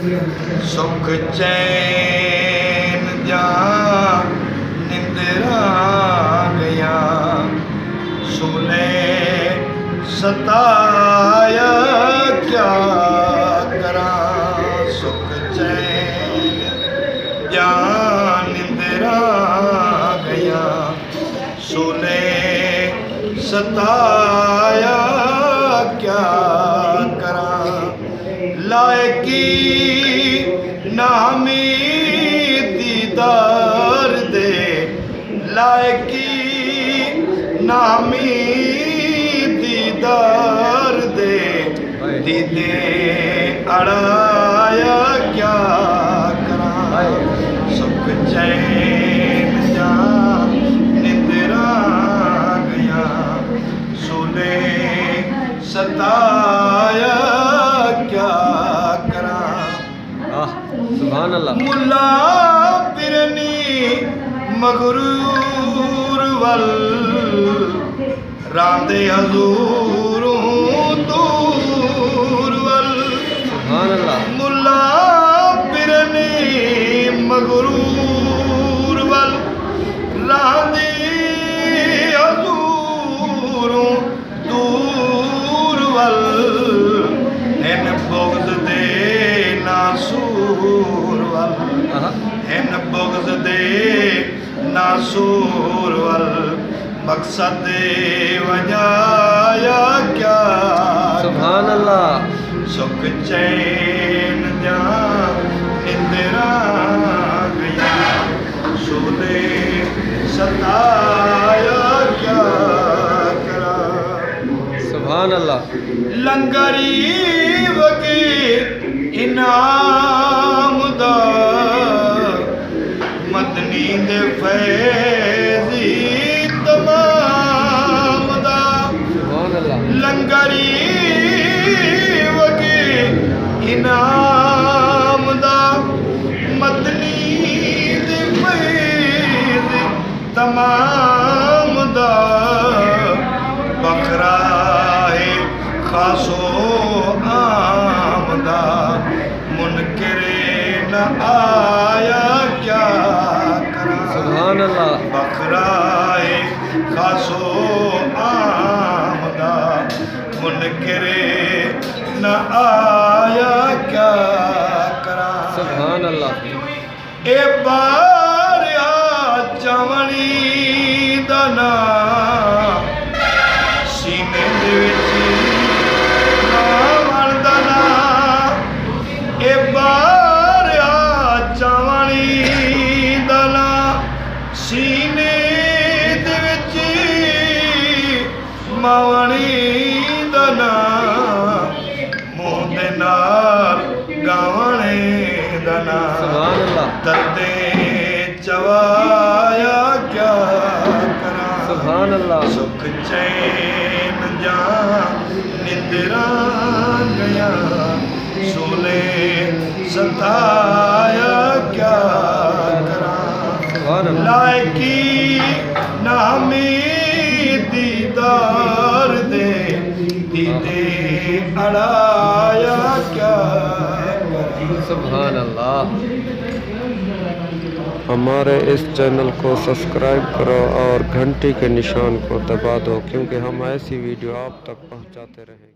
सुख चैन जा निंदरा गया, सुने सताया क्या करा। सुख चैन जा निंदरा गया, सुने सताया क्या करा। लायकी नामी दीदार दे, लायकी नामी दीदार दे, दीदे अड़ाया क्या करा। सुख चैन जा निंदरा गया, सुने सताया क्या करा। सुभान अल्लाह। मुल्ला फिरनी मगरूर वल, रांदे हजूरों दूर वल। सुभान अल्लाह। मुल्ला फिरनी मगरूर वल, रांदे हजूरों दूर वल। इन बुग़्ज़ दे नासूर वल, इन बुग़्ज़ दे नासूर वल, मकसद वजाया क्या। सुभान अल्लाह। सुख चैन जा निंदरा गया, सुने सताया क्या करा। सुभान अल्लाह। लंगरी वगी इनाम दा, मदनी दे फैज़ी तमाम दा। सुभान अल्लाह। लंगरी वगी इनाम दा, मदनी दे फैज़ी तमाम दा। बखरा है खासो आमदा, मुनकरे न आया क्या करा। सुभान अल्लाह। बखरा है खासो आमदा, मुनकरे न आया क्या करा। सुभान अल्लाह। ए बारिया चवणी दना, सीने दे विच रावण दा नां। ए बारिया चवणी दा नां, सीने दे विच मावणी दा नां। मूंह दे नाल गावणे दा नां। सुभान अल्लाह। दर्दे चवाया क्या करा। सुभान अल्लाह। सुख चैन जा निंदरा गया, सुने सताया क्या करा। सुभान अल्लाह। लायकी नामी दीदार दे, दीदे अड़ाया क्या करा। सुभान अल्लाह। हमारे इस चैनल को सब्सक्राइब करो और घंटी के निशान को दबा दो, क्योंकि हम ऐसी वीडियो आप तक पहुंचाते रहेंगे।